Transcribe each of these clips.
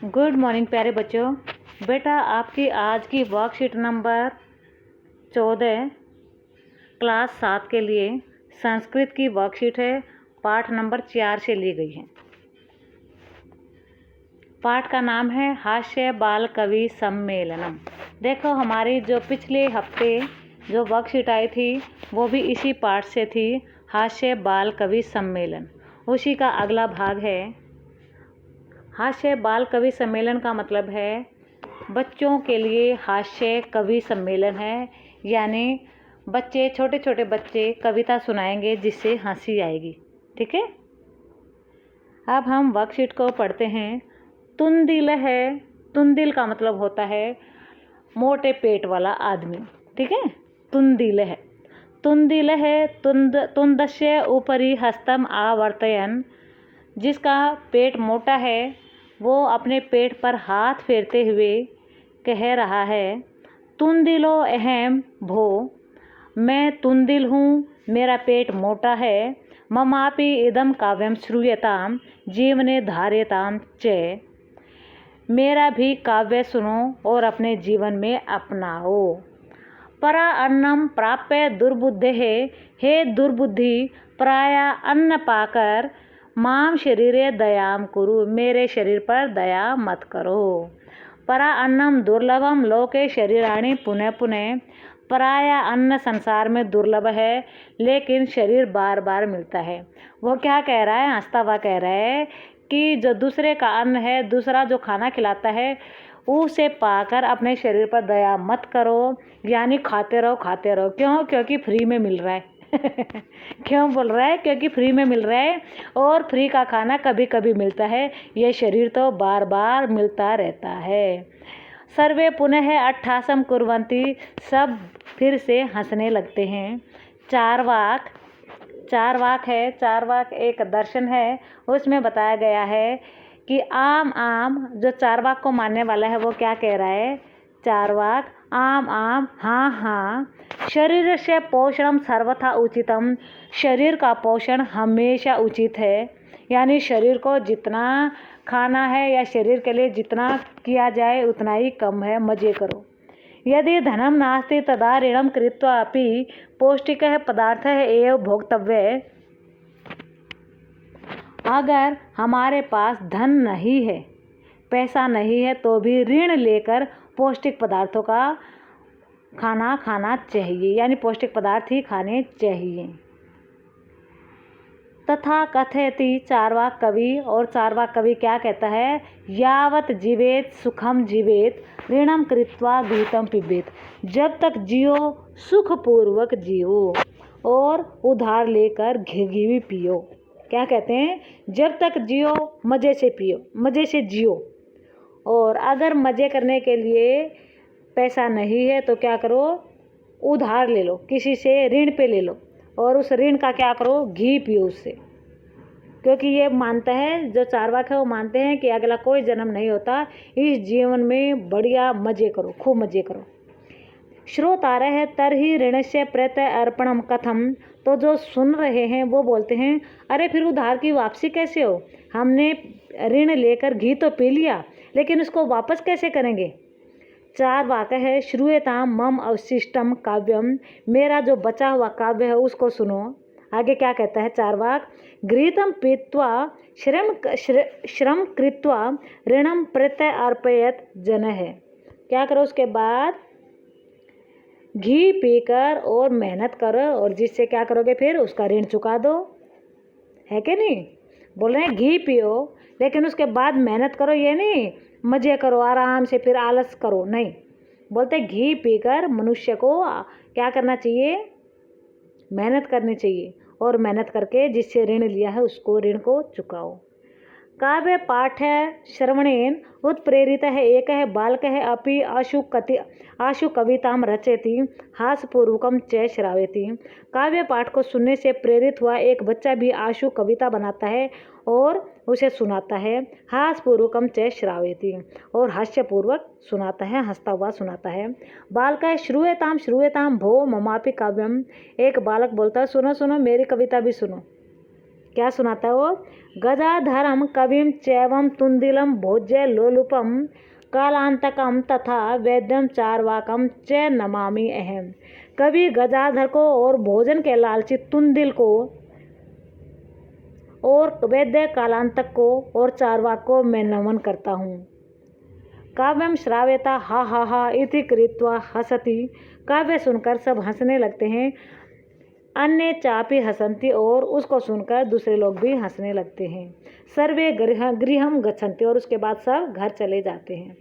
Good morning प्यारे बच्चों। बेटा आपकी आज की वर्कशीट नंबर 14 क्लास 7 के लिए संस्कृत की वर्कशीट है। पाठ नंबर 4 से ली गई है। पाठ का नाम है हास्य बाल कवि सम्मेलनम। देखो हमारी जो पिछले हफ्ते जो वर्कशीट आई थी वो भी इसी पाठ से थी, हास्य बाल कवि सम्मेलन। उसी का अगला भाग है। हास्य बाल कवि सम्मेलन का मतलब है बच्चों के लिए हास्य कवि सम्मेलन है, यानी बच्चे छोटे छोटे बच्चे कविता सुनाएंगे जिससे हंसी आएगी। ठीक है, अब हम वर्कशीट को पढ़ते हैं। तुंदिल है, तुंदिल का मतलब होता है मोटे पेट वाला आदमी। ठीक है, तुंदिल है। तुंदिल है तुंदस्य ऊपरी हस्तम आवर्तयन, जिसका पेट मोटा है वो अपने पेट पर हाथ फेरते हुए कह रहा है, तुंदिलो अहम भो, मैं तुंदिल हूँ, मेरा पेट मोटा है। ममापि इदम काव्यम श्रूयताम जीवने धार्यताम च, मेरा भी काव्य सुनो और अपने जीवन में अपनाओ। परा अन्नम प्राप्य दुर्बुद्धे है, हे दुर्बुद्धि प्राय अन्न पाकर माम शरीरे दयाम कुरु, मेरे शरीर पर दया मत करो। परा अन्नम दुर्लभम लोके शरीराणि पुनः पुनः, पराया अन्न संसार में दुर्लभ है लेकिन शरीर बार बार मिलता है। वो क्या कह रहा है, हंसता हुआ कह रहा है कि जो दूसरे का अन्न है, दूसरा जो खाना खिलाता है, उसे पाकर अपने शरीर पर दया मत करो, यानी खाते रहो खाते रहो। क्यों? क्योंकि फ्री में मिल रहा है। क्यों बोल रहा है? क्योंकि फ्री में मिल रहा है और फ्री का खाना कभी कभी मिलता है, यह शरीर तो बार बार मिलता रहता है। सर्वे पुनः अट्ठासम कुर्वन्ति, सब फिर से हंसने लगते हैं। चारवाक, चारवाक है, चारवाक एक दर्शन है, उसमें बताया गया है कि आम आम, जो चारवाक को मानने वाला है वो क्या कह रहा है, चारवाक आम आम हाँ हाँ, शरीर से पोषणम सर्वथा उचितम, शरीर का पोषण हमेशा उचित है, यानी शरीर को जितना खाना है या शरीर के लिए जितना किया जाए उतना ही कम है, मजे करो। यदि धनम नास्ति तदा ऋणम कृत्वा अपि पौष्टिक पदार्थ एव भोक्तव्य, अगर हमारे पास धन नहीं है, पैसा नहीं है, तो भी ऋण लेकर पौष्टिक पदार्थों का खाना खाना चाहिए, यानी पौष्टिक पदार्थ ही खाने चाहिए। तथा कथयति चारवाक कवि, और चारवाक कवि क्या कहता है, यावत जीवेत सुखम जीवेत ऋणम कृत्वा घृतम पिबेत, जब तक जियो सुखपूर्वक जियो और उधार लेकर घी भी पियो। क्या कहते हैं, जब तक जियो मज़े से पियो, मज़े से जियो, और अगर मज़े करने के लिए पैसा नहीं है तो क्या करो, उधार ले लो, किसी से ऋण पे ले लो और उस ऋण का क्या करो, घी पियो उससे। क्योंकि ये मानता है, जो चारवाक है वो मानते हैं कि अगला कोई जन्म नहीं होता, इस जीवन में बढ़िया मज़े करो, खूब मज़े करो। श्रोतारः है तरही ऋणस्य प्रत्यय अर्पणम कथम, तो जो सुन रहे हैं वो बोलते हैं, अरे फिर उधार की वापसी कैसे हो, हमने ऋण लेकर घी तो पी लिया लेकिन उसको वापस कैसे करेंगे। चारवाक है श्रूयताम मम अवशिष्टम काव्यम, मेरा जो बचा हुआ काव्य है उसको सुनो। आगे क्या कहता है चारवाक, घृतम पीत्वा श्रम कृत्वा ऋणम प्रत्यय अर्पयत जन है, क्या करो उसके बाद घी पीकर और मेहनत करो, और जिससे क्या करोगे, फिर उसका ऋण चुका दो, है कि नहीं। बोल रहे हैं घी पियो लेकिन उसके बाद मेहनत करो, ये नहीं मज़े करो आराम से फिर आलस करो, नहीं। बोलते घी पीकर मनुष्य को क्या करना चाहिए, मेहनत करनी चाहिए, और मेहनत करके जिससे ऋण लिया है उसको ऋण को चुकाओ। काव्य पाठ श्रवणेन उत्प्रेरित है एक है बालक है अपि आशु कविताम रचयति हास्यपूर्वकम च श्रावयति, काव्य पाठ को सुनने से प्रेरित हुआ एक बच्चा भी आशु कविता बनाता है और उसे सुनाता है, हास्यपूर्वकम च श्रावयति, और हास्यपूर्वक सुनाता है, हंसता हुआ सुनाता है। बालक है श्रूयताम श्रूयताम भो ममापि काव्यम, एक बालक बोलता है सुनो सुनो मेरी कविता भी सुनो। क्या सुनाता है वो? गजाधरम कविम चैवम तुंदिलम भोज्य लोलुपम कालांतकम तथा वैद्यम चारवाकम च नमामि अहम। कवि गजाधर को और भोजन के लालची तुंदिल को और वैद्य कालांतक को और चारवाक को मैं नमन करता हूँ। काव्यम श्राव्यता हा हा हा इति कृत्वा हसति। काव्य सुनकर सब हंसने लगते हैं। अन्य चापी हसंती, और उसको सुनकर दूसरे लोग भी हंसने लगते हैं। सर्वे गृहम गच्छन्ति, और उसके बाद सब घर चले जाते हैं।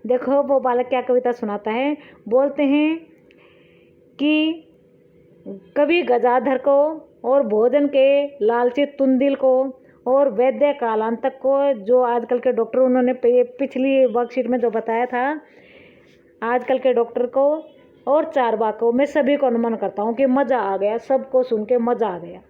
देखो वो बालक क्या कविता सुनाता है। बोलते हैं कि कवि गजाधर को और भोजन के लालची तुंदिल को और वैद्य कालांतक को, जो आजकल के डॉक्टर, उन्होंने पिछली वर्कशीट में जो बताया था, आजकल के डॉक्टर को और चारवाक को, मैं सभी को नमन करता हूँ कि मज़ा आ गया, सबको सुन के मज़ा आ गया।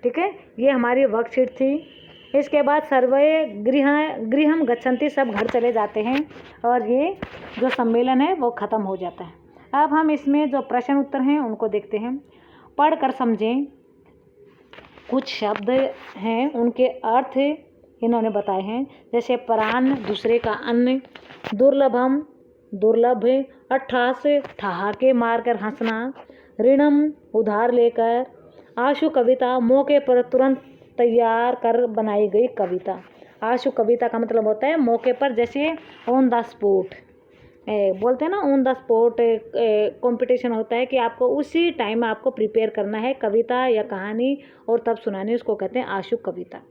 ठीक है, ये हमारी वर्कशीट थी। इसके बाद सर्वे गृहम गच्छन्ति, सब घर चले जाते हैं और ये जो सम्मेलन है वो ख़त्म हो जाता है। अब हम इसमें जो प्रश्न उत्तर हैं उनको देखते हैं। पढ़कर समझें। कुछ शब्द हैं, उनके अर्थ इन्होंने बताए हैं, जैसे परान दूसरे का अन्न, दुर्लभम दुर्लभ, अट्ठास ठहाके मारकर हंसना, ऋणम उधार लेकर, आशु कविता मौके पर तुरंत तैयार कर बनाई गई कविता। आशु कविता का मतलब होता है मौके पर, जैसे ऑन द स्पॉट बोलते हैं ना, ऑन द स्पॉट कंपटीशन होता है कि आपको उसी टाइम आपको प्रिपेयर करना है कविता या कहानी और तब सुनानी, उसको कहते हैं आशु कविता।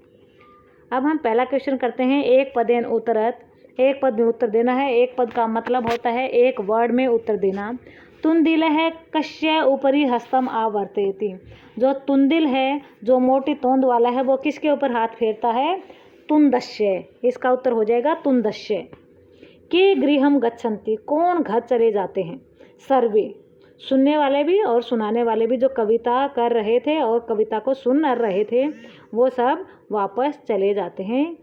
अब हम पहला क्वेश्चन करते हैं। एक पदेन उत्तरत, एक पद में उत्तर देना है। एक पद का मतलब होता है एक वर्ड में उत्तर देना। तुंदिल है कश्य ऊपरी हस्तम आवर्तेति। जो तुंदिल है, जो मोटी तोंद वाला है, वो किसके ऊपर हाथ फेरता है? तुंदश्य। इसका उत्तर हो जाएगा तुंदश्य। के गृहम गच्छन्ति, कौन घर चले जाते हैं? सर्वे, सुनने वाले भी और सुनाने वाले भी, जो कविता कर रहे थे और कविता को सुन रहे थे, वो सब वापस चले जाते हैं।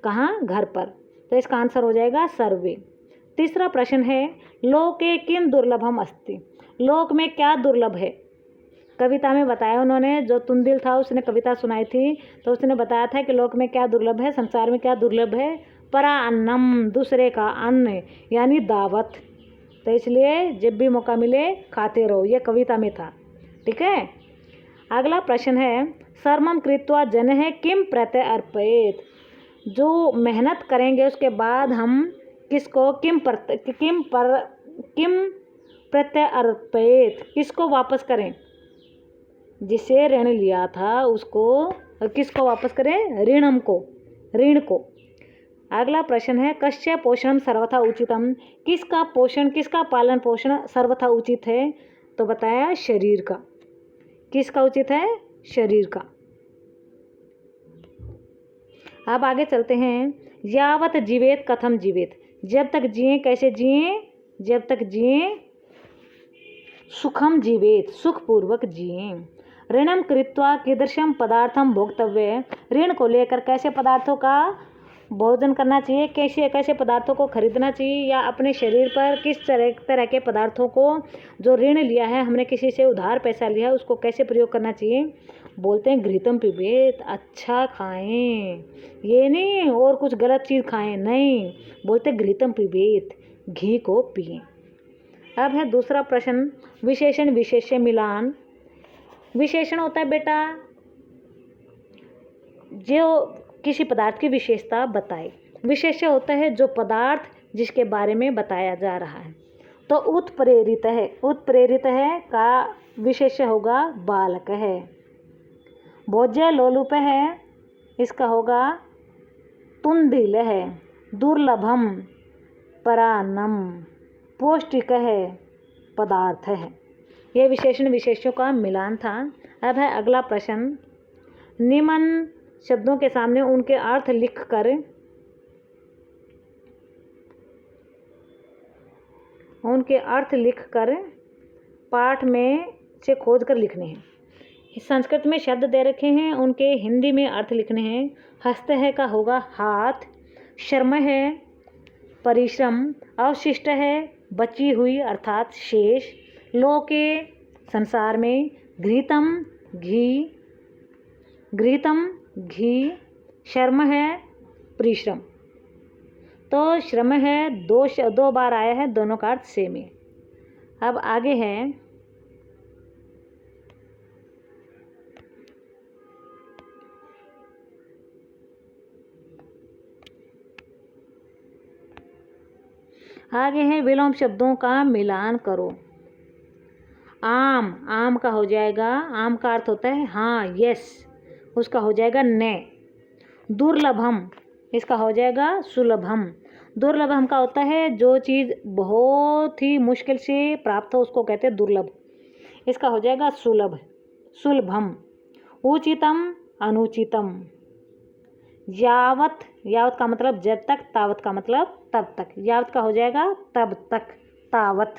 कहाँ? घर पर। तो इसका आंसर हो जाएगा सर्वे। तीसरा प्रश्न है, लोके किम दुर्लभम अस्ति। लोक में क्या दुर्लभ है? कविता में बताया उन्होंने, जो तुंदिल था उसने कविता सुनाई थी, तो उसने बताया था कि लोक में क्या दुर्लभ है, संसार में क्या दुर्लभ है? परा अन्नम, दूसरे का अन्न, यानी दावत। तो इसलिए जब भी मौका मिले खाते रहो, ये कविता में था। ठीक है। अगला प्रश्न है, सर्मम कृत्वा जन है किम प्रत्यय अर्पयेत। जो मेहनत करेंगे उसके बाद हम किसको किम प्रत्यय अर्पयेत, किसको वापस करें? जिसे ऋण लिया था उसको किसको वापस करें? ऋणम को, ऋण को। अगला प्रश्न है, कस्य पोषणम सर्वथा उचितम। किसका पोषण, किसका पालन पोषण सर्वथा उचित है? तो बताया शरीर का। किसका उचित है? शरीर का। अब आगे चलते हैं। यावत जीवेत कथम जीवेत। जब तक जिए कैसे जिए? जब तक जिए सुखम जीवेत, सुखपूर्वक जिए। ऋणम कृत्वा कीदृशम पदार्थम भोक्तव्य। ऋण को लेकर कैसे पदार्थों का भोजन करना चाहिए, कैसे कैसे पदार्थों को खरीदना चाहिए, या अपने शरीर पर किस तरह के पदार्थों को, जो ऋण लिया है हमने, किसी से उधार पैसा लिया है, उसको कैसे प्रयोग करना चाहिए। बोलते हैं घृतम पिबेत, अच्छा खाएं, ये नहीं और कुछ गलत चीज़ खाएं, नहीं, बोलते घृतम पिबेत, घी को पिए। अब है दूसरा प्रश्न, विशेषण विशेष्य मिलान। विशेषण होता है बेटा जो किसी पदार्थ की विशेषता बताए। विशेष्य होता है जो पदार्थ जिसके बारे में बताया जा रहा है। तो उत्प्रेरित है, उत्प्रेरित है का विशेष्य होगा बालक है। भोज्य लोलुप है, इसका होगा तुंदिल है। दुर्लभम परान्नम, पौष्टिक है, पदार्थ है। यह विशेषण विशेष्यों का मिलान था। अब है अगला प्रश्न, निम्न शब्दों के सामने उनके अर्थ लिखकर पाठ में से खोज कर लिखने हैं। संस्कृत में शब्द दे रखे हैं, उनके हिंदी में अर्थ लिखने हैं। हस्त है का होगा हाथ, श्रम है परिश्रम, अवशिष्ट है बची हुई अर्थात शेष, लोके संसार में, घृतम घी, घृतम घी, श्रम है परिश्रम। तो श्रम है दो बार आया है, दोनों का अर्थ सेम है। अब आगे है विलोम शब्दों का मिलान करो। आम, आम का हो जाएगा, आम का अर्थ होता है हाँ, यस, उसका हो जाएगा ने। दुर्लभम, इसका हो जाएगा सुलभम। दुर्लभम का होता है जो चीज़ बहुत ही मुश्किल से प्राप्त हो उसको कहते हैं दुर्लभ, इसका हो जाएगा सुलभ, सुलभम। उचितम अनुचितम। यावत, यावत का मतलब जब तक, तावत का मतलब तब तक, यावत का हो जाएगा तब तक, तावत।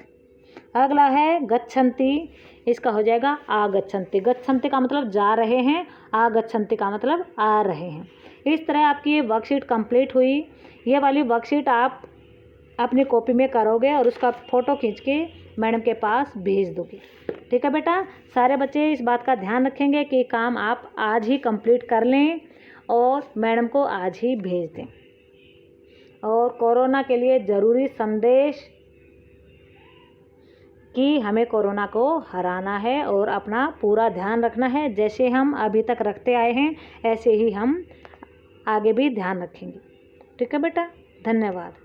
अगला है गच्छन्ति, इसका हो जाएगा आगच्छन्ति। गच्छन्ति का मतलब जा रहे हैं, आगच्छन्ति का मतलब आ रहे हैं। इस तरह आपकी ये वर्कशीट कंप्लीट हुई। ये वाली वर्कशीट आप अपनी कॉपी में करोगे और उसका फ़ोटो खींच के मैडम के पास भेज दोगे। ठीक है बेटा, सारे बच्चे इस बात का ध्यान रखेंगे कि काम आप आज ही कंप्लीट कर लें और मैडम को आज ही भेज दें। और कोरोना के लिए ज़रूरी संदेश कि हमें कोरोना को हराना है और अपना पूरा ध्यान रखना है। जैसे हम अभी तक रखते आए हैं ऐसे ही हम आगे भी ध्यान रखेंगे। ठीक है बेटा, धन्यवाद।